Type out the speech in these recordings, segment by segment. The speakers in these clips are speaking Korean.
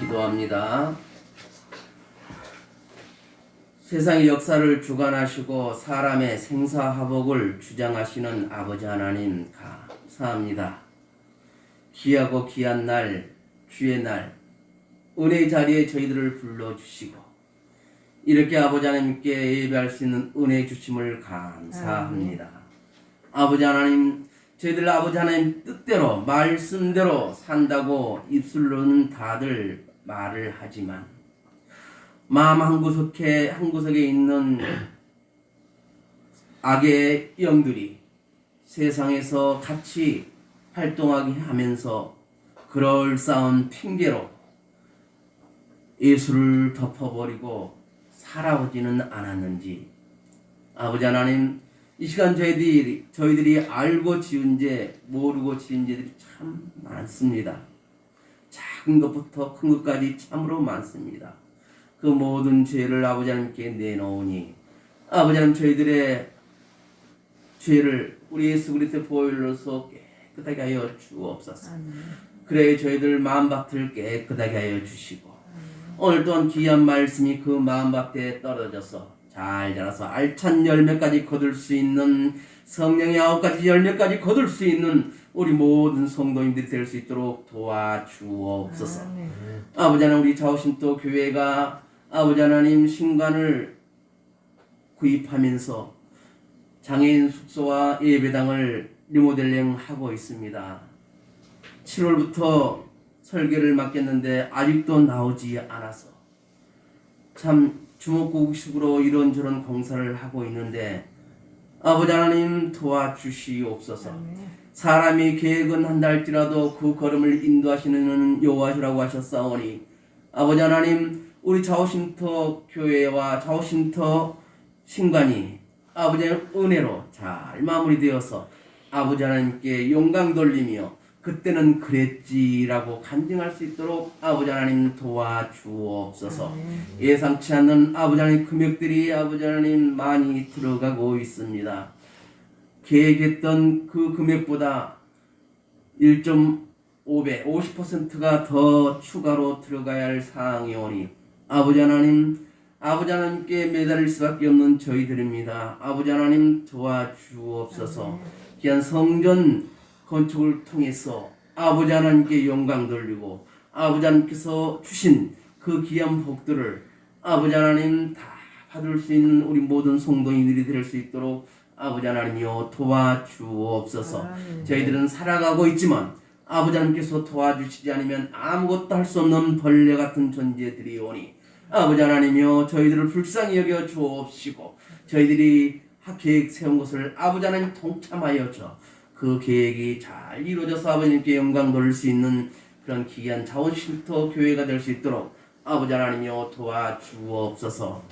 기도합니다. 세상의 역사를 주관하시고 사람의 생사화복을 주장하시는 아버지 하나님 감사합니다. 귀하고 귀한 날, 주의 날, 은혜의 자리에 저희들을 불러주시고 이렇게 아버지 하나님께 예배할 수 있는 은혜 주심을 감사합니다. 아버지 하나님, 저희들 아버지 하나님 뜻대로 말씀대로 산다고 입술로는 다들 말을 하지만 마음 한구석에 있는 악의 영들이 세상에서 같이 활동하게 하면서 그럴싸한 핑계로 예수를 덮어버리고 살아오지는 않았는지 아버지 하나님, 이 시간 저희들이 알고 지은 죄, 모르고 지은 죄들이 참 많습니다. 작은 것부터 큰 것까지 참으로 많습니다. 그 모든 죄를 아버지 하나님께 내놓으니 아버지 하나님, 저희들의 죄를 우리 예수 그리스도의 보혈로서 깨끗하게 하여 주옵소서. 그래 저희들 마음밭을 깨끗하게 하여 주시고 오늘 또한 귀한 말씀이 그 마음밭에 떨어져서 잘 자라서 알찬 열매까지 거둘 수 있는 성령의 9가지 열매까지 거둘 수 있는 우리 모든 성도님들이 될 수 있도록 도와주옵소서. 아버지 하나님, 우리 자오신토 교회가 아버지 하나님 신관을 구입하면서 장애인 숙소와 예배당을 리모델링 하고 있습니다. 7월부터 설계를 맡겼는데 아직도 나오지 않아서 참 주먹구구식으로 이런저런 공사를 하고 있는데 아버지 하나님 도와주시옵소서. 사람이 계획은 한다 할지라도 그 걸음을 인도하시는 여호와시라고 하셨사오니 아버지 하나님, 우리 자오신터 교회와 자오신터 신관이 아버지의 은혜로 잘 마무리되어서 아버지 하나님께 영광 돌리며 그때는 그랬지라고 간증할 수 있도록 아버지 하나님 도와주옵소서. 예상치 않는 아버지 하나님 금액들이 아버지 하나님 많이 들어가고 있습니다. 계획했던 그 금액보다 1.5배 50%가 더 추가로 들어가야 할 사항이 오니 아버지 하나님께 매달릴 수밖에 없는 저희들입니다. 아버지 하나님 도와주옵소서. 귀한 성전 건축을 통해서 아버지 하나님께 영광 돌리고 아버지 하나님께서 주신 그 귀한 복들을 아버지 하나님 다 받을 수 있는 우리 모든 성도인들이 될 수 있도록 아버지 하나님이여 도와주옵소서. 저희들은 살아가고 있지만 아버지 하나님께서 도와주시지 않으면 아무것도 할 수 없는 벌레 같은 존재들이 오니 아버지 하나님이여 저희들을 불쌍히 여겨 주옵시고 저희들이 계획 세운 것을 아버지 하나님 동참하여 그 계획이 잘 이루어져서 아버님께 영광 돌릴 수 있는 그런 귀한 자원쉼터 교회가 될 수 있도록 아버지 하나님이여 도와주옵소서.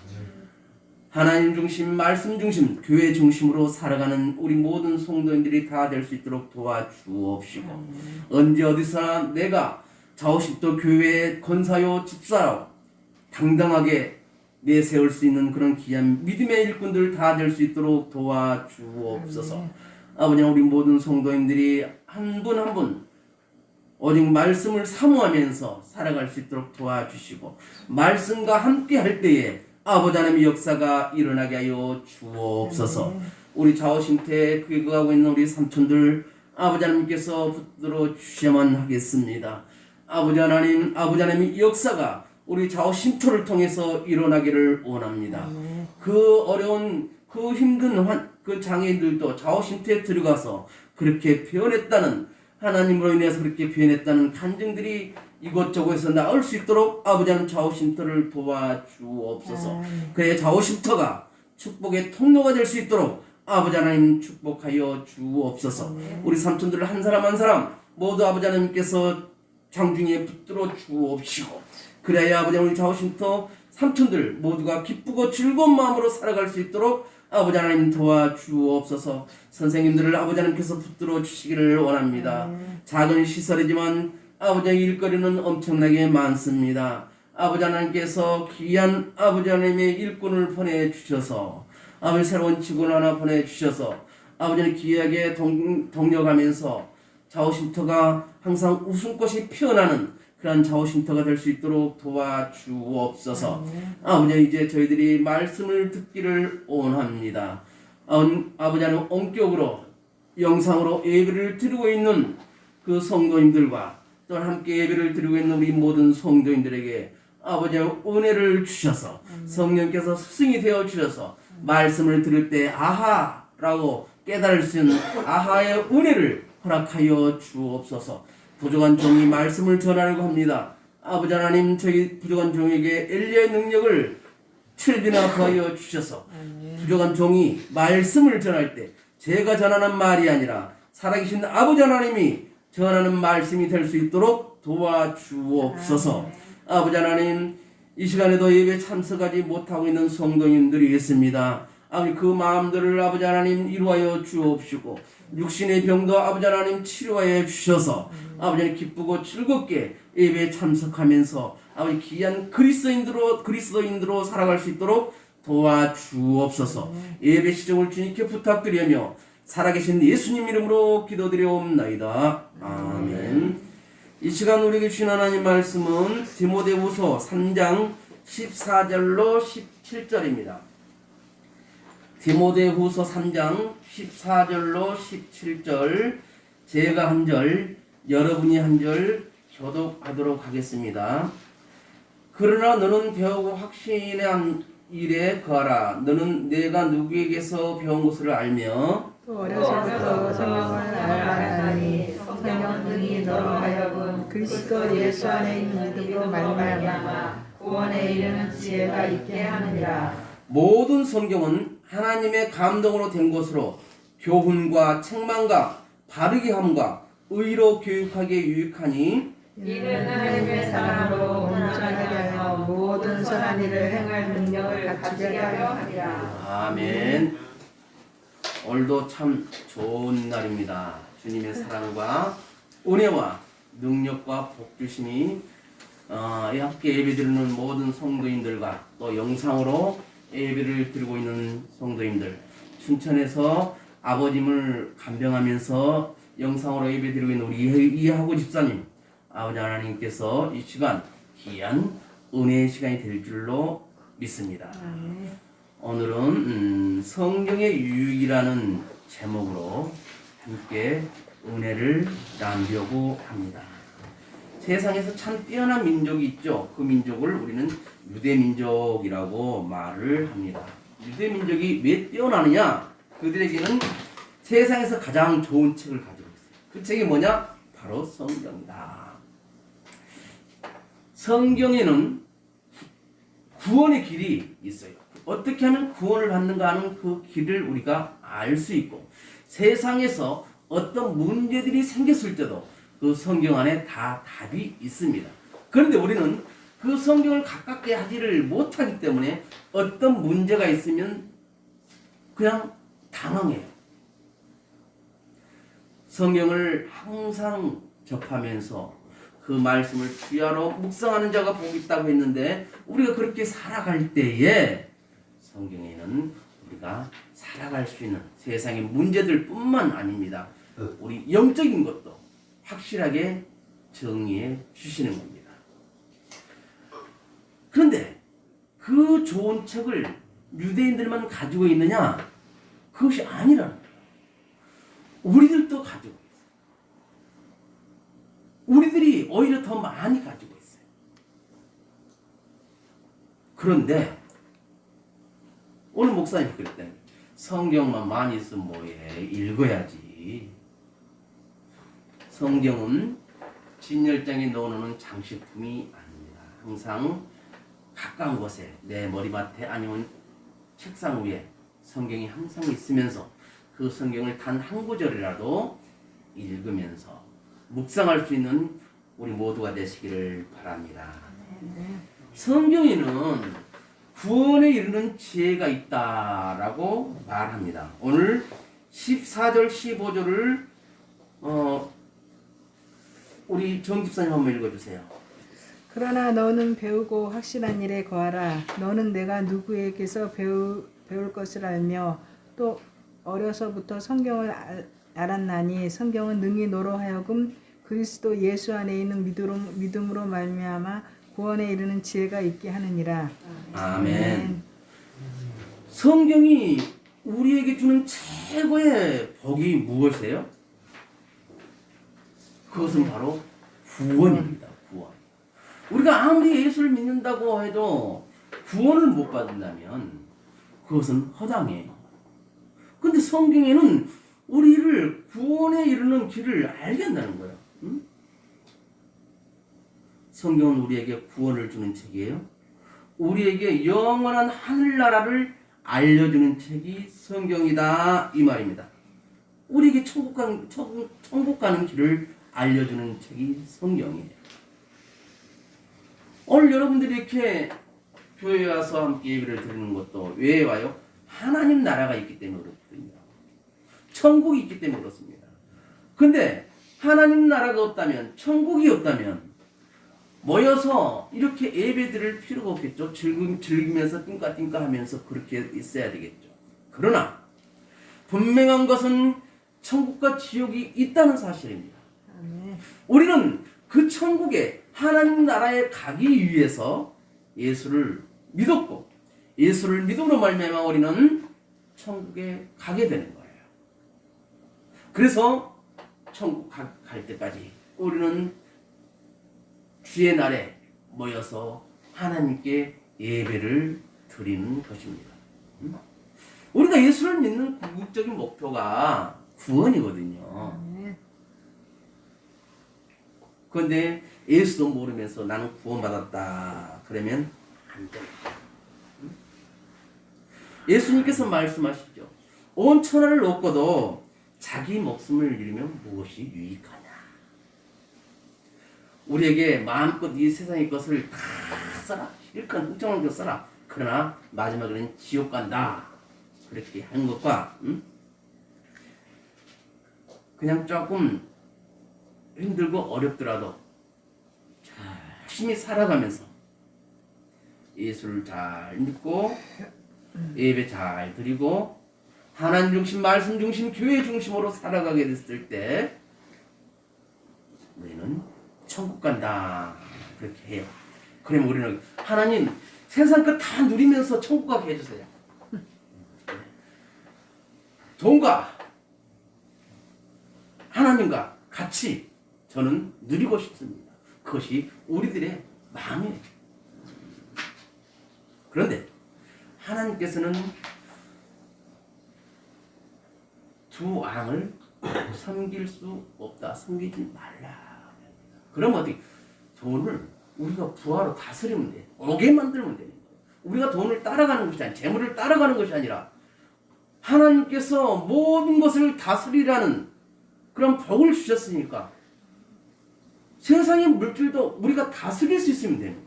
하나님 중심, 말씀 중심, 교회 중심으로 살아가는 우리 모든 성도인들이 다 될 수 있도록 도와주옵시고 언제 어디서나 내가 자원쉼터 교회의 권사요 집사로 당당하게 내세울 수 있는 그런 귀한 믿음의 일꾼들 다 될 수 있도록 도와주옵소서. 아버지, 우리 모든 성도님들이 한 분 한 분 오직 말씀을 사모하면서 살아갈 수 있도록 도와주시고 말씀과 함께 할 때에 아버지 하나님의 역사가 일어나게 하여 주옵소서. 우리 자오신태에 귀국하고 있는 우리 삼촌들 아버지 하나님께서 붙들어 주셔야만 하겠습니다. 아버지 하나님의 역사가 우리 자오신토를 통해서 일어나기를 원합니다. 그 어려운 그 힘든 그 장애인들도 자오신토에 들어가서 그렇게 표현했다는 하나님으로 인해서 그렇게 표현했다는 간증들이 이곳저곳에서 나올 수 있도록 아버지 하나님 자오신토를 도와주옵소서. 그의 자오신토가 축복의 통로가 될 수 있도록 아버지 하나님 축복하여 주옵소서. 우리 삼촌들 한 사람 한 사람 모두 아버지 하나님께서 장중에 붙들어 주옵시고 그래야 아버지 하나님 자오신토 삼촌들 모두가 기쁘고 즐거운 마음으로 살아갈 수 있도록 아버지 하나님 도와주옵소서. 선생님들을 아버지 하나님께서 붙들어 주시기를 원합니다. 작은 시설이지만 아버지 일거리는 엄청나게 많습니다. 아버지 하나님께서 귀한 아버지 하나님의 일꾼을 보내주셔서 아버지 새로운 직원 하나 보내주셔서 아버지는 귀하게 동력하면서 자오쉼터가 항상 웃음꽃이 피어나는 그런 좌우심터가 될 수 있도록 도와주옵소서. 아버지, 이제 저희들이 말씀을 듣기를 원합니다. 아버지 하나님, 원격으로 영상으로 예배를 드리고 있는 그 성도님들과 또 함께 예배를 드리고 있는 우리 모든 성도님들에게 아버지 은혜를 주셔서 성령께서 스승이 되어 주셔서 말씀을 들을 때 아하라고 깨달을 수 있는 아하의 은혜를 허락하여 주옵소서. 부족한 종이 말씀을 전하려고 합니다. 아버지 하나님, 저희 부족한 종에게 엘리야의 능력을 7배나 더하여 주셔서 부족한 종이 말씀을 전할 때 제가 전하는 말이 아니라 살아계신 아버지 하나님이 전하는 말씀이 될 수 있도록 도와주옵소서. 아버지 하나님, 이 시간에도 예배 참석하지 못하고 있는 성도님들이 있습니다. 아버지, 그 마음들을 아버지 하나님 이루하여 주옵시고 육신의 병도 아버지 하나님 치료하여 주셔서 아버지 하나님 기쁘고 즐겁게 예배에 참석하면서 아버지 귀한 그리스도인으로 살아갈 수 있도록 도와주옵소서. 예배 시정을 주님께 부탁드리며 살아계신 예수님 이름으로 기도드려옵나이다. 아멘. 이 시간 우리에게 주신 하나님 말씀은 디모데후서 3장 14절로 17절입니다. 디모데후서 3장 14절로 17절, 제가 한 절, 여러분이 한 절 교독하도록 하겠습니다. 그러나 너는 배우고 확신의 일에 거하라. 너는 내가 누구에게서 배운 것을 알며 또 어려서부터 성령을 알았나니 성령은 능히 너로 하여금 그리스도 예수 안에 있는 믿음으로 말미암아 구원에 이르는 지혜가 있게 하느니라. 모든 성경은 하나님의 감동으로 된 것으로 교훈과 책망과 바르게 함과 의로 교육하기에 유익하니 이는 하나님의 사랑으로 온전하게 하여 모든 선한 일을 행할 능력을 갖추게 하려 함이라. 아멘. 오늘도 참 좋은 날입니다. 주님의 사랑과 은혜와 능력과 복주심이 함께 예배드리는 모든 성도님들과 또 영상으로 예배를 드리고 있는 성도님들, 춘천에서 아버님을 간병하면서 영상으로 예배드리고 있는 우리 이하고 집사님, 아버지 하나님께서 이 시간 귀한 은혜의 시간이 될 줄로 믿습니다. 오늘은 성경의 유익이라는 제목으로 함께 은혜를 나누려고 합니다. 세상에서 참 뛰어난 민족이 있죠. 그 민족을 우리는 유대민족이라고 말을 합니다. 유대민족이 왜 뛰어나느냐? 그들에게는 세상에서 가장 좋은 책을 가지고 있어요. 그 책이 뭐냐? 바로 성경이다. 성경에는 구원의 길이 있어요. 어떻게 하면 구원을 받는가 하는 그 길을 우리가 알 수 있고, 세상에서 어떤 문제들이 생겼을 때도 그 성경 안에 다 답이 있습니다. 그런데 우리는 그 성경을 가깝게 하지를 못하기 때문에 어떤 문제가 있으면 그냥 당황해요. 성경을 항상 접하면서 그 말씀을 주야로 묵상하는 자가 복이 있다고 했는데, 우리가 그렇게 살아갈 때에 성경에는 우리가 살아갈 수 있는 세상의 문제들 뿐만 아닙니다. 우리 영적인 것도 확실하게 정의해 주시는 겁니다. 그런데 그 좋은 책을 유대인들만 가지고 있느냐? 그것이 아니라는 거예요. 우리들도 가지고 있어요. 우리들이 오히려 더 많이 가지고 있어요. 그런데 오늘 목사님이 그랬더니 성경만 많이 있으면 뭐해? 읽어야지. 성경은 진열장에 넣어놓는 장식품이 아닙니다. 항상 가까운 곳에 내 머리맡에 아니면 책상 위에 성경이 항상 있으면서 그 성경을 단 한 구절이라도 읽으면서 묵상할 수 있는 우리 모두가 되시기를 바랍니다. 성경에는 구원에 이르는 지혜가 있다라고 말합니다. 오늘 14절 15절을 우리 정 집사님 한번 읽어주세요. 그러나 너는 배우고 확실한 일에 거하라. 너는 내가 누구에게서 배울 것을 알며 또 어려서부터 성경을 알았나니 성경은 능히 너로 하여금 그리스도 예수 안에 있는 믿음으로 말미암아 구원에 이르는 지혜가 있게 하느니라. 아멘. 성경이 우리에게 주는 최고의 복이 무엇이에요? 그것은 바로 구원입니다. 구원. 우리가 아무리 예수를 믿는다고 해도 구원을 못 받는다면 그것은 허당이에요. 근데 성경에는 우리를 구원에 이르는 길을 알게 한다는 거예요. 응? 성경은 우리에게 구원을 주는 책이에요. 우리에게 영원한 하늘나라를 알려주는 책이 성경이다 이 말입니다. 우리에게 천국 가는 길을 알려주는 책이 성경이에요. 오늘 여러분들이 이렇게 교회에 와서 함께 예배를 드리는 것도 왜 와요? 하나님 나라가 있기 때문에 그렇거든요. 천국이 있기 때문에 그렇습니다. 근데 하나님 나라가 없다면, 천국이 없다면 모여서 이렇게 예배 드릴 필요가 없겠죠. 즐기면서 띵까띵까 하면서 그렇게 있어야 되겠죠. 그러나 분명한 것은 천국과 지옥이 있다는 사실입니다. 우리는 그 천국에 하나님 나라에 가기 위해서 예수를 믿었고, 예수를 믿음으로 말미암아 우리는 천국에 가게 되는 거예요. 그래서 천국 갈 때까지 우리는 주의 날에 모여서 하나님께 예배를 드리는 것입니다. 우리가 예수를 믿는 궁극적인 목표가 구원이거든요. 그런데 예수도 모르면서 나는 구원받았다 그러면 안 돼요. 예수님께서 말씀하시죠. 온 천하를 얻고도 자기 목숨을 잃으면 무엇이 유익하냐. 우리에게 마음껏 이 세상의 것을 다 써라. 실컷 훌쩍한 것 써라. 그러나 마지막에는 지옥 간다. 그렇게 하는 것과 그냥 조금 힘들고 어렵더라도 열심히 살아가면서 예수를 잘 믿고 예배 잘 드리고 하나님 중심, 말씀 중심, 교회 중심으로 살아가게 됐을 때 우리는 천국 간다 그렇게 해요. 그러면 우리는 하나님 세상 것 다 누리면서 천국 가게 해주세요. 돈과 하나님과 같이 저는 누리고 싶습니다. 그것이 우리들의 마음이에요. 그런데 하나님께서는 두 왕을 섬길 수 없다. 섬기지 말라. 그럼 어떻게? 돈을 우리가 부하로 다스리면 돼. 오게 만들면 되는 거예요. 우리가 돈을 따라가는 것이 아니라, 재물을 따라가는 것이 아니라 하나님께서 모든 것을 다스리라는 그런 복을 주셨으니까 세상의 물질도 우리가 다스릴 수 있으면 되는 거예요.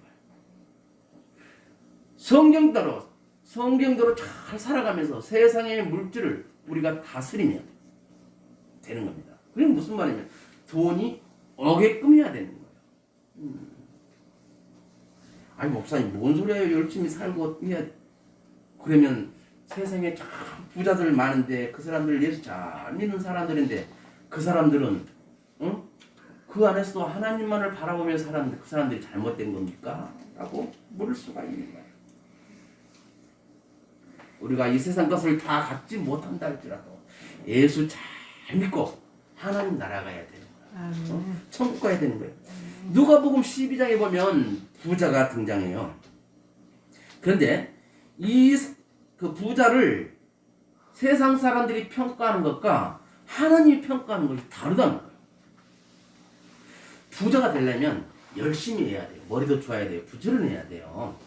성경대로 잘 살아가면서 세상의 물질을 우리가 다스리면 되는 겁니다. 그게 무슨 말이냐면 돈이 오게끔해야 되는 거예요. 아니 목사님 뭔 소리예요? 열심히 살고 해야. 그러면 세상에 참 부자들 많은데 그 사람들 예수 잘 믿는 사람들인데 그 사람들은 그 안에서도 하나님만을 바라보며 살았는데 그 사람들이 잘못된 겁니까? 라고 물을 수가 있는 거예요. 우리가 이 세상 것을 다 갖지 못한다 할지라도 예수 잘 믿고 하나님 날아가야 되는 거예요. 천국 가야 되는 거예요. 누가복음 12장에 보면 부자가 등장해요. 그런데 그 부자를 세상 사람들이 평가하는 것과 하나님이 평가하는 것이 다르다는 거예요. 부자가 되려면 열심히 해야 돼요. 머리도 좋아야 돼요. 부지런해야 돼요.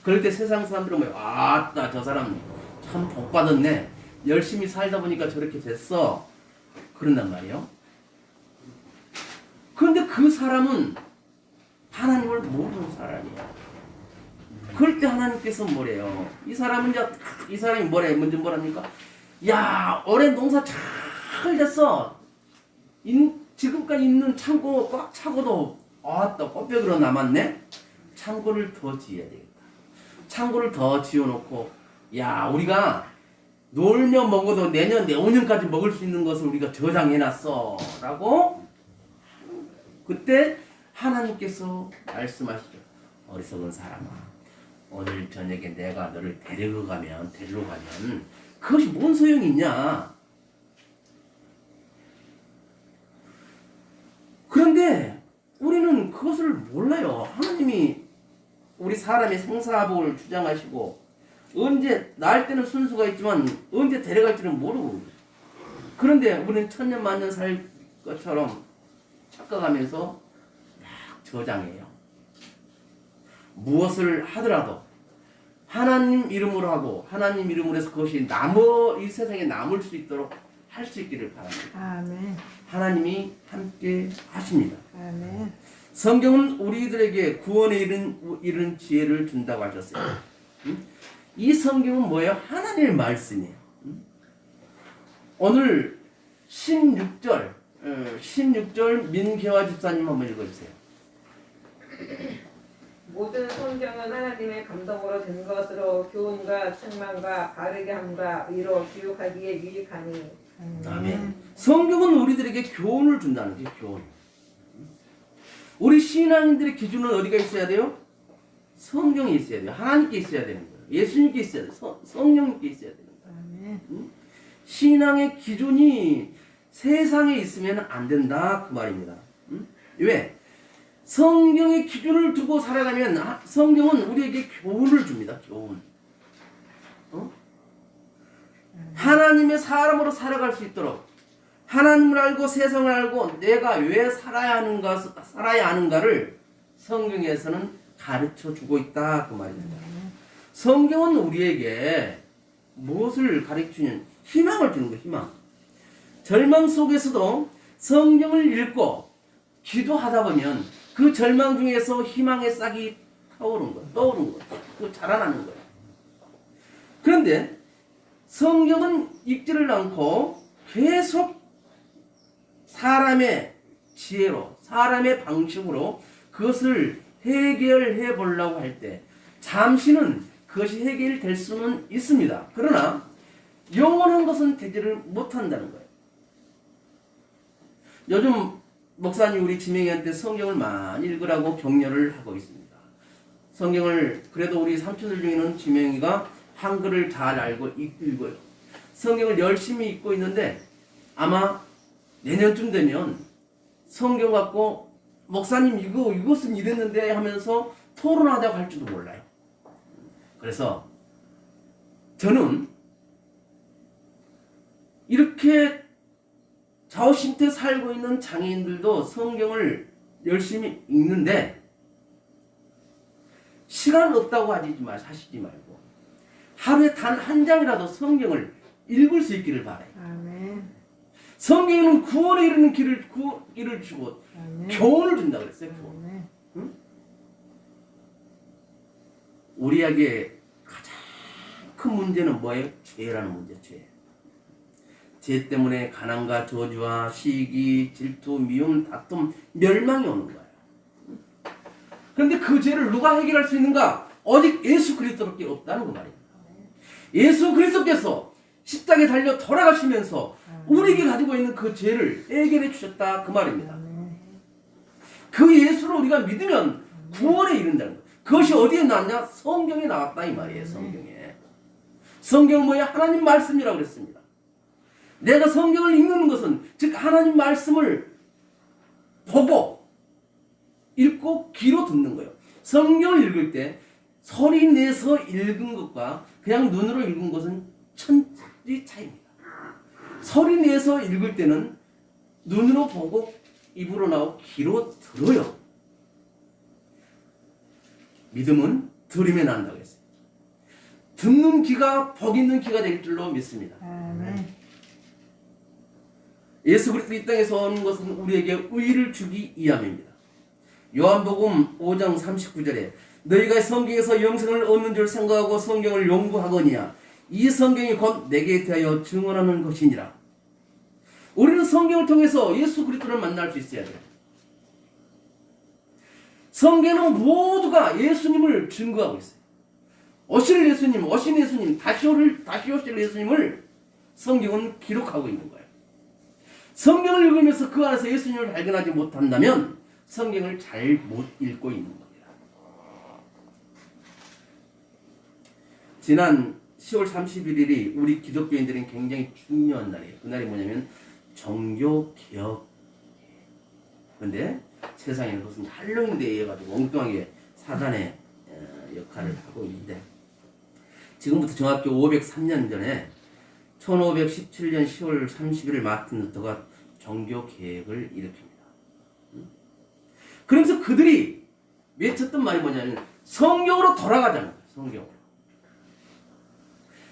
그럴 때 세상 사람들은 뭐 아따 저 사람 참 복 받았네. 열심히 살다 보니까 저렇게 됐어. 그런단 말이에요. 그런데 그 사람은 하나님을 모르는 사람이에요. 그럴 때 하나님께서 뭐래요? 이 사람이 먼저 뭐랍니까? 야, 올해 농사 잘 됐어. 지금까지 있는 창고 꽉 차고도 아따 꽃벽으로 남았네. 창고를 더 지어야 되겠다. 창고를 더 지어놓고 야, 우리가 놀며 먹어도 내년, 내후년까지 먹을 수 있는 것을 우리가 저장해놨어. 라고 그때 하나님께서 말씀하시죠. 어리석은 사람아, 오늘 저녁에 내가 너를 데리러 가면 그것이 뭔 소용이 있냐? 그런데 우리는 그것을 몰라요. 하나님이 우리 사람의 생사복을 주장하시고 언제 날 때는 순수가 있지만 언제 데려갈지는 모르고, 그런데 우리는 천년 만년 살 것처럼 착각하면서 막 저장해요. 무엇을 하더라도 하나님 이름으로 하고 하나님 이름으로 해서 그것이 이 세상에 남을 수 있도록 할 수 있기를 바랍니다. 아멘. 하나님이 함께 하십니다. 아멘. 성경은 우리들에게 구원에 이른 지혜를 준다고 하셨어요. 이 성경은 뭐예요? 하나님의 말씀이에요. 오늘 16절 민계화 집사님 한번 읽어주세요. 모든 성경은 하나님의 감동으로 된 것으로 교훈과 책망과 바르게 함과 위로 교육하기에 유익하니. 아멘. 성경은 우리들에게 교훈을 준다는 게 교훈. 우리 신앙인들의 기준은 어디가 있어야 돼요? 성경이 있어야 돼요. 하나님께 있어야 되는 거예요. 예수님께 있어야 돼요. 성령님께 있어야 되는 거예요. 아멘. 신앙의 기준이 세상에 있으면 안 된다 그 말입니다. 왜? 성경의 기준을 두고 살아가면 성경은 우리에게 교훈을 줍니다. 교훈. 하나님의 사람으로 살아갈 수 있도록 하나님을 알고 세상을 알고 내가 왜 살아야 하는가를 성경에서는 가르쳐 주고 있다 그 말입니다. 성경은 우리에게 무엇을 가르치는 희망을 주는 거예요. 희망. 절망 속에서도 성경을 읽고 기도하다 보면 그 절망 중에서 희망의 싹이 떠오르는 거예요. 그 자라나는 거예요. 그런데 성경은 읽지를 않고 계속 사람의 지혜로, 사람의 방식으로 그것을 해결해 보려고 할 때 잠시는 그것이 해결될 수는 있습니다. 그러나 영원한 것은 되지를 못한다는 거예요. 요즘 목사님 우리 지명이한테 성경을 많이 읽으라고 격려를 하고 있습니다. 성경을 그래도 우리 삼촌들 중에는 지명이가 한글을 잘 알고 읽어요. 성경을 열심히 읽고 있는데 아마 내년쯤 되면 성경 갖고 목사님 이것은 이랬는데 하면서 토론하다고 할지도 몰라요. 그래서 저는 이렇게 저신태 살고 있는 장애인들도 성경을 열심히 읽는데 시간 없다고 하시지 말고 하루에 단 한 장이라도 성경을 읽을 수 있기를 바라요. 아멘. 성경에는 구원에 이르는 길을 주고 아멘. 교훈을 준다 그랬어요. 교훈. 아멘. 응? 우리에게 가장 큰 문제는 뭐예요? 죄라는 문제. 죄 때문에 가난과 저주와 시기, 질투, 미움, 다툼, 멸망이 오는 거예요. 그런데 그 죄를 누가 해결할 수 있는가? 오직 예수 그리스도밖에 없다는 거 말이에요. 예수 그리스도께서 십자가에 달려 돌아가시면서 우리에게 가지고 있는 그 죄를 해결해 주셨다 그 말입니다. 그 예수를 우리가 믿으면 구원에 이른다는 거예요. 그것이 어디에 나왔냐? 성경에 나왔다 이 말이에요. 성경은 뭐야? 하나님 말씀이라고 그랬습니다. 내가 성경을 읽는 것은 즉 하나님 말씀을 보고 읽고 귀로 듣는 거예요. 성경을 읽을 때 소리 내서 읽은 것과 그냥 눈으로 읽은 것은 천지 차이입니다. 소리 내서 읽을 때는 눈으로 보고 입으로 나오고 귀로 들어요. 믿음은 들음에 난다고 했어요. 듣는 귀가 복 있는 귀가 될 줄로 믿습니다. 아멘. 예수 그리스도 이 땅에서 오는 것은 우리에게 의를 주기 위함입니다. 요한복음 5장 39절에 너희가 성경에서 영생을 얻는 줄 생각하고 성경을 연구하거니와 이 성경이 곧 내게 대하여 증언하는 것이니라. 우리는 성경을 통해서 예수 그리스도를 만날 수 있어야 돼요. 성경은 모두가 예수님을 증거하고 있어요. 오실 예수님, 다시 오실 예수님을 성경은 기록하고 있는 거예요. 성경을 읽으면서 그 안에서 예수님을 발견하지 못한다면 성경을 잘 못 읽고 있는 겁니다. 지난 10월 31일이 우리 기독교인들은 굉장히 중요한 날이에요. 그날이 뭐냐면 종교개혁. 그런데 세상에는 그것은 할로윈데이에 가지고 엉뚱하게 사단의 역할을 하고 있는데, 지금부터 정확히 503년 전에 1517년 10월 30일 마틴 루터가 종교개혁을 일으킵니다. 그러면서 그들이 외쳤던 말이 뭐냐면 성경으로 돌아가자는 거예요. 성경으로.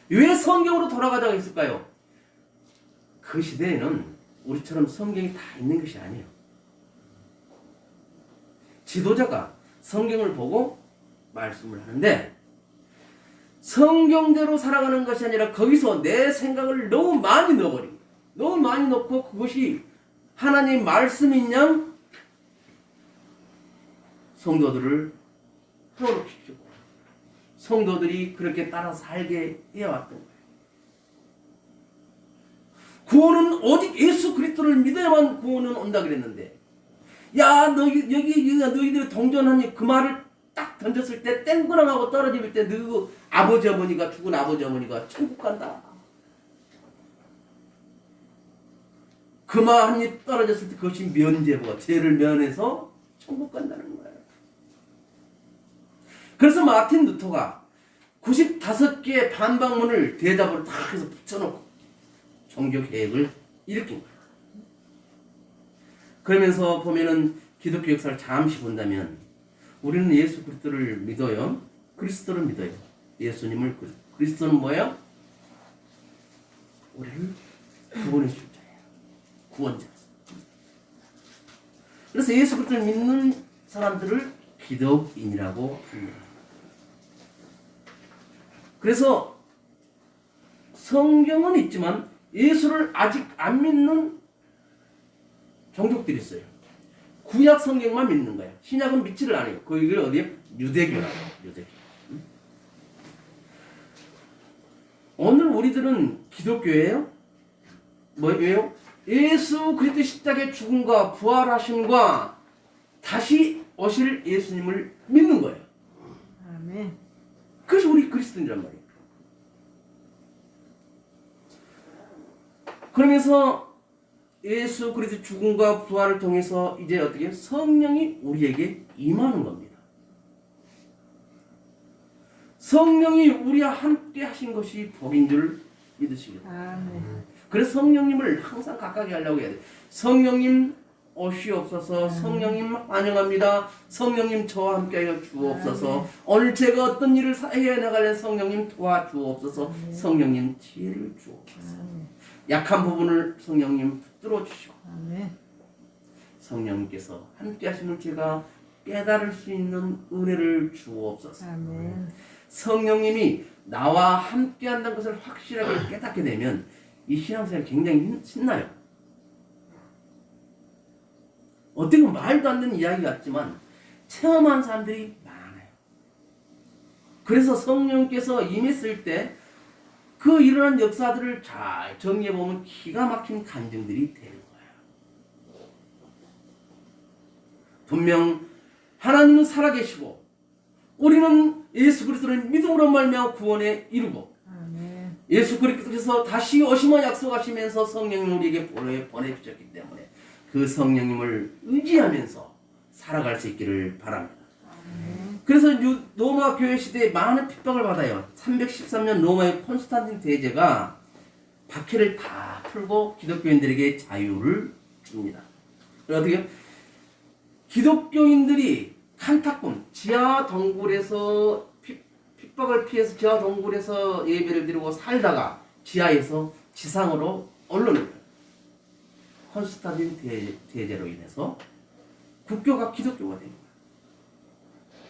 왜 성경으로 돌아가자고 했을까요? 그 시대에는 우리처럼 성경이 다 있는 것이 아니에요. 지도자가 성경을 보고 말씀을 하는데 성경대로 살아가는 것이 아니라 거기서 내 생각을 너무 많이 넣어버린 거예요. 너무 많이 넣고 그것이 하나님의 말씀인 양 성도들을 현혹시키고 성도들이 그렇게 따라 살게 해왔던 거예요. 구원은 오직 예수 그리스도를 믿어야만 구원은 온다 그랬는데, 야 너희들이 동전하니 그 말을 딱 던졌을 때 땡그랑하고 떨어질 때 너 아버지 어머니가 죽은 아버지 어머니가 천국 간다. 그 말 한 입 떨어졌을 때 그것이 면죄부가 죄를 면해서 천국 간다는 거예요. 그래서 마틴 루터가 95개의 반박문을 대답으로 다 해서 붙여놓고 종교개혁을 일으킨 거예요. 그러면서 보면은 기독교 역사를 잠시 본다면 우리는 예수 그리스도를 믿어요. 그리스도를 믿어요. 예수님을 그리스도는 뭐예요? 우리를 구원해 줄 자예요. 구원자. 그래서 예수 그리스도를 믿는 사람들을 기독인이라고 합니다. 그래서 성경은 있지만 예수를 아직 안 믿는 종족들이 있어요. 구약 성경만 믿는 거예요. 신약은 믿지를 않아요. 그걸 어디에? 유대교라고. 유대교. 오늘 우리들은 기독교예요. 뭐예요? 예수 그리스도 십자가의 죽음과 부활하심과 다시 오실 예수님을 믿는 거예요. 아멘. 그래서 우리 그리스도인이란 말이에요. 그러면서 예수 그리스도 죽음과 부활을 통해서 이제 어떻게 성령이 우리에게 임하는 겁니다. 성령이 우리와 함께 하신 것이 복인 줄 믿으시고, 아멘. 그래서 성령님을 항상 가까이 하려고 해야 돼요. 성령님 오시옵소서. 성령님 환영합니다. 성령님 저와 함께하여 주옵소서. 오늘 제가 어떤 일을 해야 나가려 성령님 도와주옵소서. 성령님 지혜를 주옵소서. 약한 부분을 성령님 붙들어 주시고, 아멘. 성령님께서 함께 하시는 제가 깨달을 수 있는 은혜를 주옵소서. 아멘. 성령님이 나와 함께 한다는 것을 확실하게 깨닫게 되면 이 신앙생활이 굉장히 신나요. 어떻게 보면 말도 안 되는 이야기 같지만 체험한 사람들이 많아요. 그래서 성령께서 임했을 때 그 일어난 역사들을 잘 정리해보면 기가 막힌 간증들이 되는 거예요. 분명 하나님은 살아계시고 우리는 예수 그리스도를 믿음으로 말미암아 구원에 이르고, 아멘. 예수 그리스도께서 다시 오심을 약속하시면서 성령을 우리에게 보내주셨기 때문에 그 성령님을 의지하면서 살아갈 수 있기를 바랍니다. 그래서 로마 교회 시대에 많은 핍박을 받아요. 313년 로마의 콘스탄틴 대제가 박해를 다 풀고 기독교인들에게 자유를 줍니다. 어떻게 기독교인들이 칸타군 지하 동굴에서 핍박을 피해서 지하 동굴에서 예배를 드리고 살다가 지하에서 지상으로 오르는 거예요. 콘스탄틴 대제로 인해서 국교가 기독교가 된 거예요.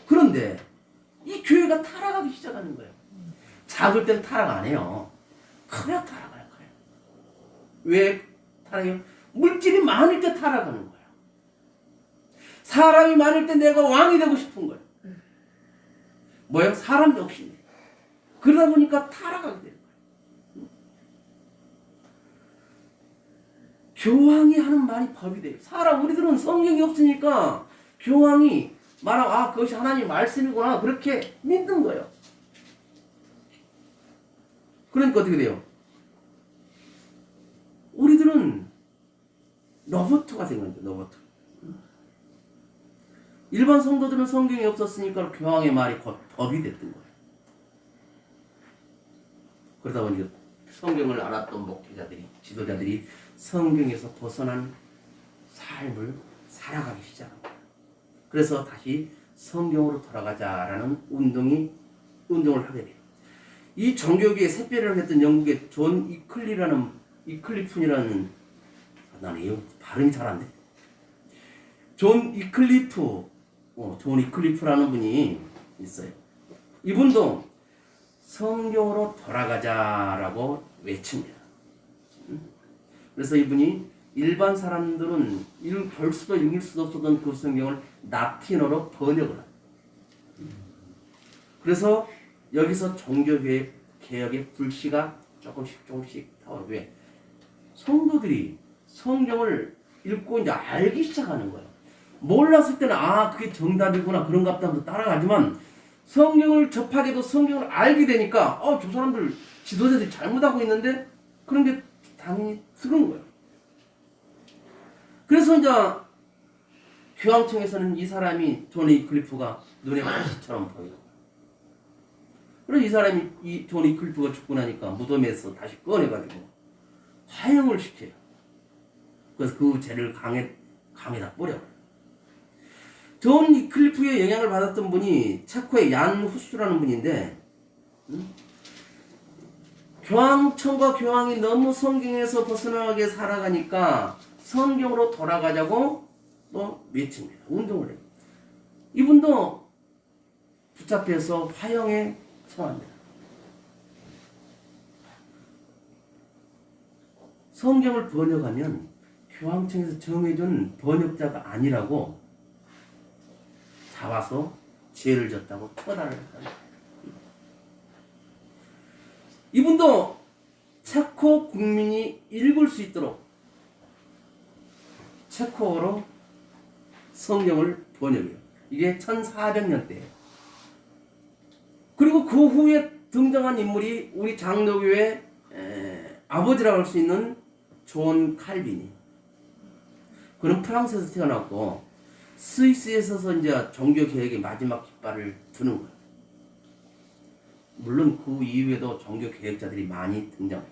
그런데 이 교회가 타락하기 시작하는 거예요. 작을 때는 타락 안 해요. 커야 타락할 거예요. 왜 타락해요? 물질이 많을 때 타락하는 거예요. 사람이 많을 때 내가 왕이 되고 싶은 거예요. 뭐예요? 사람 욕심이에요. 그러다 보니까 타락하게 되는 거예요. 교황이 하는 말이 법이 돼요. 우리들은 성경이 없으니까 교황이 말하고 아 그것이 하나님 말씀이구나 그렇게 믿는 거예요. 그러니까 어떻게 돼요? 우리들은 로봇가 된 거죠. 로봇. 일반 성도들은 성경이 없었으니까 교황의 말이 곧 법이 됐던 거예요. 그러다 보니까 성경을 알았던 목회자들이, 지도자들이 성경에서 벗어난 삶을 살아가기 시작한 거예요. 그래서 다시 성경으로 돌아가자라는 운동을 하게 돼요. 이 종교계에 샛별을 했던 영국의 존 이클리프라는 나는 이 발음이 잘 안 돼. 존 이클리프라는 분이 있어요. 이분도 성경으로 돌아가자라고 외칩니다. 그래서 이분이 일반 사람들은 볼 수도 읽을 수도 없었던 그 성경을 라틴어로 번역을 합니다. 그래서 여기서 종교개혁의 불씨가 조금씩 타오르고 왜? 성도들이 성경을 읽고 이제 알기 시작하는 거예요. 몰랐을 때는 그게 정답이구나 그런가 보다 따라가지만 성경을 접하게도 성경을 알게 되니까 저 사람들 지도자들이 잘못하고 있는데 그런 게 당연히 들은 거예요. 그래서 이제 교황청에서는 이 사람이 존 클리프가 눈에 가시처럼 보여요. 그래서 이 사람이 존 클리프가 죽고 나니까 무덤에서 다시 꺼내가지고 화형을 시켜요. 그래서 그 죄를 강에다 뿌려요. 존 클리프의 영향을 받았던 분이 체코의 얀 후스라는 분인데 교황청과 교황이 너무 성경에서 벗어나게 살아가니까 성경으로 돌아가자고 또 외칩니다. 운동을 해요. 이분도 붙잡혀서 화형에 처합니다. 성경을 번역하면 교황청에서 정해준 번역자가 아니라고 잡아서 죄를 졌다고 처단을 합니다. 이분도 체코 국민이 읽을 수 있도록 체코어로 성경을 번역해요. 이게 1400년대예요. 그리고 그 후에 등장한 인물이 우리 장로교회 아버지라고 할 수 있는 존 칼빈이. 그는 프랑스에서 태어났고 스위스에 서서 이제 종교 개혁의 마지막 깃발을 드는 거예요. 물론 그 이후에도 종교 개혁자들이 많이 등장해요.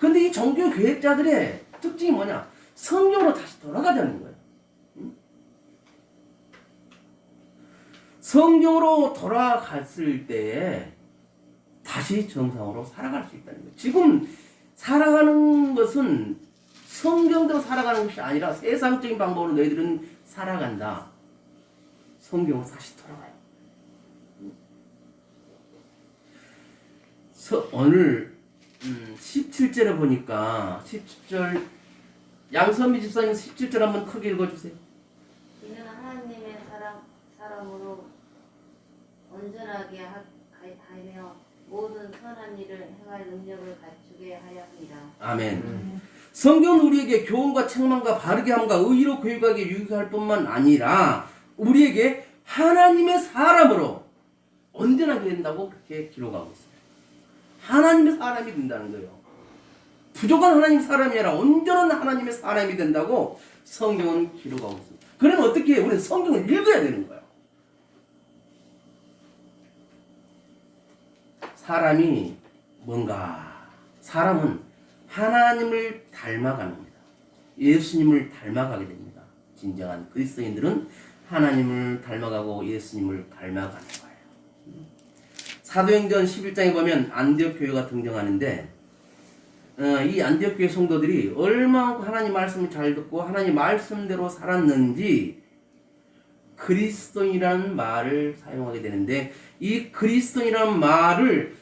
근데 이 종교 개혁자들의 특징이 뭐냐? 성경으로 다시 돌아가자는 거예요. 성경으로 돌아갔을 때에 다시 정상으로 살아갈 수 있다는 거예요. 지금 살아가는 것은 성경대로 살아가는 것이 아니라 세상적인 방법으로 너희들은 살아간다. 성경으로 다시 돌아가요. 오늘 17절에 보니까 17절 양선미 집사님 17절 한번 크게 읽어주세요. 이는 하나님의 사람으로 온전하게 하며 모든 선한 일을 행할 능력을 갖추게 하려 합니다. 아멘. 성경은 우리에게 교훈과 책망과 바르게 함과 의로 교육하게 유익할 뿐만 아니라 우리에게 하나님의 사람으로 온전하게 된다고 그렇게 기록하고 있습니다. 하나님의 사람이 된다는 거예요. 부족한 하나님의 사람이 아니라 온전한 하나님의 사람이 된다고 성경은 기록하고 있습니다. 그러면 어떻게 해요? 우리는 성경을 읽어야 되는 거예요. 사람이 뭔가? 사람은 하나님을 닮아가는 겁니다. 예수님을 닮아가게 됩니다. 진정한 그리스도인들은 하나님을 닮아가고 예수님을 닮아가는 거예요. 사도행전 11장에 보면 안디옥 교회가 등장하는데 이 안디옥 교회 성도들이 얼마나 하나님 말씀을 잘 듣고 하나님 말씀대로 살았는지 그리스도인이라는 말을 사용하게 되는데 이 그리스도인이라는 말을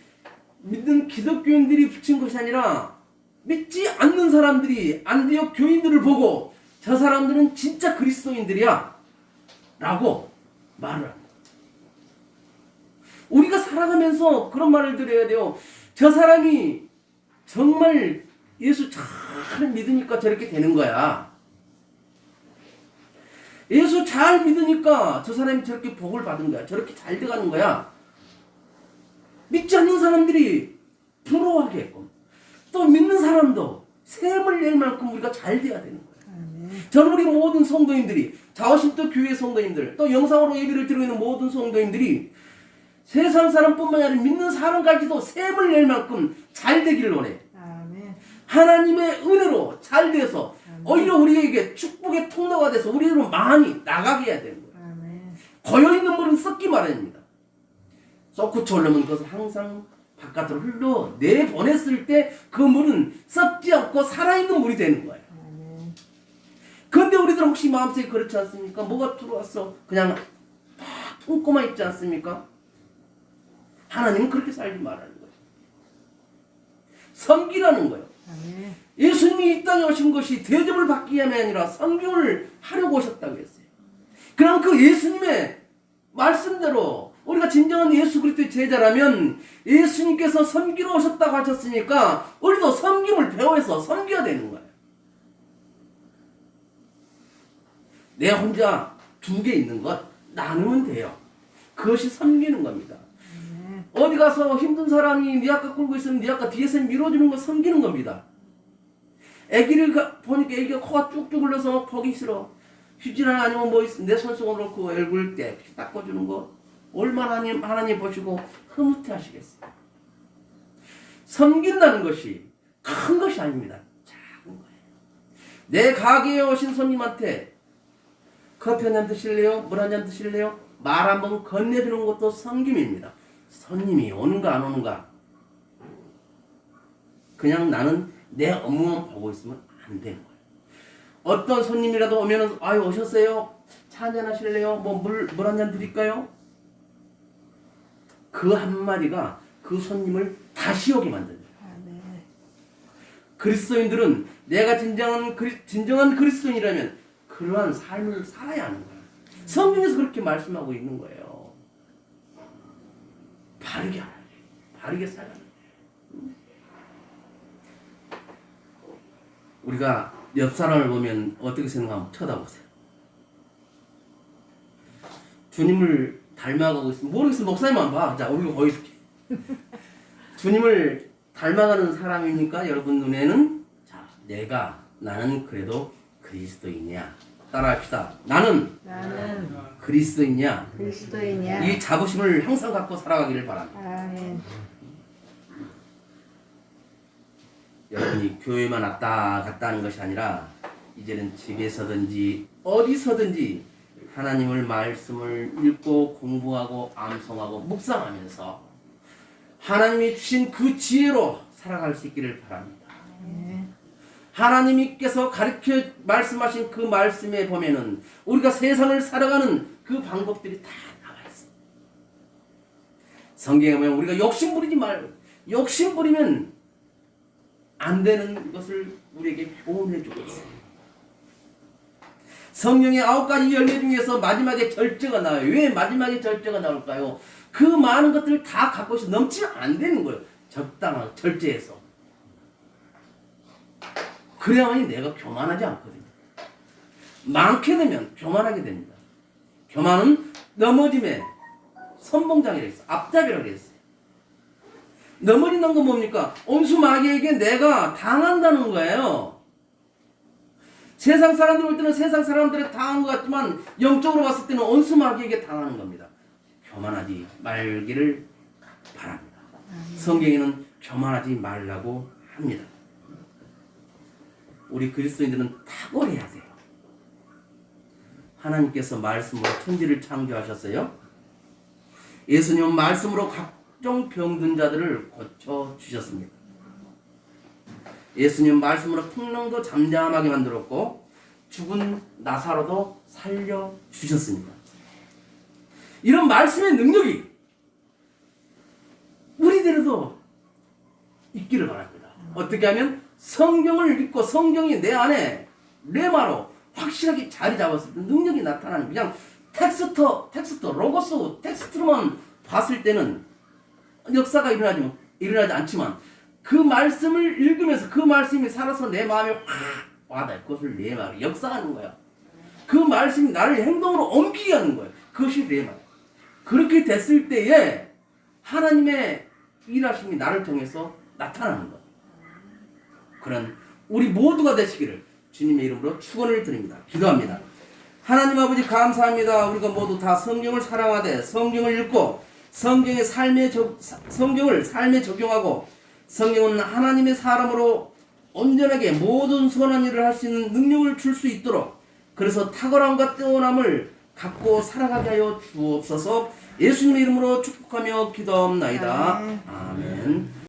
믿는 기독교인들이 붙인 것이 아니라 믿지 않는 사람들이 안디옥 교인들을 보고 저 사람들은 진짜 그리스도인들이야 라고 말을 합니다. 우리가 살아가면서 그런 말을 드려야 돼요. 저 사람이 정말 예수 잘 믿으니까 저렇게 되는 거야. 예수 잘 믿으니까 저 사람이 저렇게 복을 받은 거야. 저렇게 잘 돼가는 거야. 믿지 않는 사람들이 부러워하게끔, 또 믿는 사람도 샘을 낼 만큼 우리가 잘 돼야 되는 거야. 저는 우리 모든 성도님들이, 자오신도 교회 성도님들, 또 영상으로 예배를 드리고 있는 모든 성도님들이 세상 사람뿐만 아니라 믿는 사람까지도 샘을 낼 만큼 잘 되기를 원해. 아멘. 하나님의 은혜로 잘 돼서 오히려 우리에게 축복의 통로가 돼서 우리로 많이 나가게 해야 되는 거예요. 아멘. 고여있는 물은 썩기 마련입니다. 쏟구쳐 올라오면 그것을 항상 바깥으로 흘러 내보냈을 때 그 물은 썩지 않고 살아있는 물이 되는 거예요. 아멘. 그런데 우리들 혹시 마음속에 그렇지 않습니까? 뭐가 들어왔어? 그냥 막 품고만 있지 않습니까? 하나님은 그렇게 살지 말라는 거예요. 섬기라는 거예요. 아멘. 예수님이 이 땅에 오신 것이 대접을 받기 위함이 아니라 섬김을 하려고 오셨다고 했어요. 그럼 그 예수님의 말씀대로 우리가 진정한 예수 그리스도의 제자라면 예수님께서 섬기러 오셨다고 하셨으니까 우리도 섬김을 배워서 섬겨야 되는 거예요. 내 혼자 2개 있는 것 나누면 돼요. 그것이 섬기는 겁니다. 어디 가서 힘든 사람이 네 아까 끌고 있으면 네 아까 뒤에서 밀어주는 거 섬기는 겁니다. 애기를 보니까 애기가 코가 쭉쭉 흘러서 보기 싫어. 휴지나 아니면 뭐 내 손수건으로 그 얼굴 때 닦아주는 거 얼마나 하나님 보시고 흐뭇해 하시겠어요. 섬긴다는 것이 큰 것이 아닙니다. 작은 거예요. 내 가게에 오신 손님한테 커피 한 잔 드실래요? 물 한 잔 드실래요? 말 한번 건네주는 것도 섬김입니다. 손님이 오는가 안 오는가 그냥 나는 내 업무만 보고 있으면 안 되는 거예요. 어떤 손님이라도 오면은 아유 오셨어요? 차 한잔 하실래요? 뭐 물 한 잔 드릴까요? 그 한마디가 그 손님을 다시 오게 만듭니다. 아멘. 그리스도인들은 내가 진정한 그리스도인이라면 그러한 삶을 살아야 하는 거예요. 성경에서 그렇게 말씀하고 있는 거예요. 바르게 알아야 돼. 바르게 살아야 돼. 우리가 옆 사람을 보면 어떻게 생각하면 쳐다보세요. 주님을 닮아가고 있으면 모르겠어요. 목사님만 봐. 자, 우리가 보여줄게. 주님을 닮아가는 사람입니까? 여러분 눈에는 자, 나는 그래도 그리스도인이야. 따라합시다. 나는 그리스도인이야. 그리스도인이야. 이 자부심을 항상 갖고 살아가기를 바랍니다. 아멘. 여러분이 교회만 왔다 갔다 하는 것이 아니라 이제는 집에서든지 어디서든지 하나님을 말씀을 읽고 공부하고 암송하고 묵상하면서 하나님이 주신 그 지혜로 살아갈 수 있기를 바랍니다. 하나님께서 가르쳐 말씀하신 그 말씀에 보면은 우리가 세상을 살아가는 그 방법들이 다 나와 있습니다. 성경에 보면 우리가 욕심부리지 말고 욕심부리면 안 되는 것을 우리에게 교훈해 주고 있어요. 성령의 9가지 열매 중에서 마지막에 절제가 나와요. 왜 마지막에 절제가 나올까요? 그 많은 것들을 다 갖고 있어 넘치면 안 되는 거예요. 적당한 절제해서. 그래야만이 내가 교만하지 않거든요. 많게 되면 교만하게 됩니다. 교만은 넘어짐에 선봉장이라고 했어요. 앞잡이라고 했어요. 넘어진다는 건 뭡니까? 온수 마귀에게 내가 당한다는 거예요. 세상 사람들 볼 때는 세상 사람들에 당한 것 같지만 영적으로 봤을 때는 온수 마귀에게 당하는 겁니다. 교만하지 말기를 바랍니다. 성경에는 교만하지 말라고 합니다. 우리 그리스도인들은 탁월해야 돼요. 하나님께서 말씀으로 천지를 창조하셨어요. 예수님은 말씀으로 각종 병든 자들을 고쳐주셨습니다. 예수님 말씀으로 풍랑도 잠잠하게 만들었고 죽은 나사로도 살려주셨습니다. 이런 말씀의 능력이 우리들에도 있기를 바랍니다. 어떻게 하면 성경을 읽고 성경이 내 안에 레마로 확실하게 자리 잡았을 때 능력이 나타나는 그냥 텍스트, 로고스, 텍스트로만 봤을 때는 역사가 일어나지 않지만 그 말씀을 읽으면서 그 말씀이 살아서 내 마음에 확 와닿아요. 그것을 내 마음에 역사하는 거야. 그 말씀이 나를 행동으로 옮기게 하는 거예요. 그것이 내 말. 그렇게 됐을 때에 하나님의 일하심이 나를 통해서 나타나는 거예요. 그런 우리 모두가 되시기를 주님의 이름으로 축원을 드립니다. 기도합니다. 하나님 아버지 감사합니다. 우리가 모두 다 성경을 사랑하되 성경을 읽고 성경을 삶에 적용하고 성경은 하나님의 사람으로 온전하게 모든 선한 일을 할 수 있는 능력을 줄 수 있도록 그래서 탁월함과 뛰어남을 갖고 살아가게 하여 주옵소서. 예수님의 이름으로 축복하며 기도합나이다. 아멘.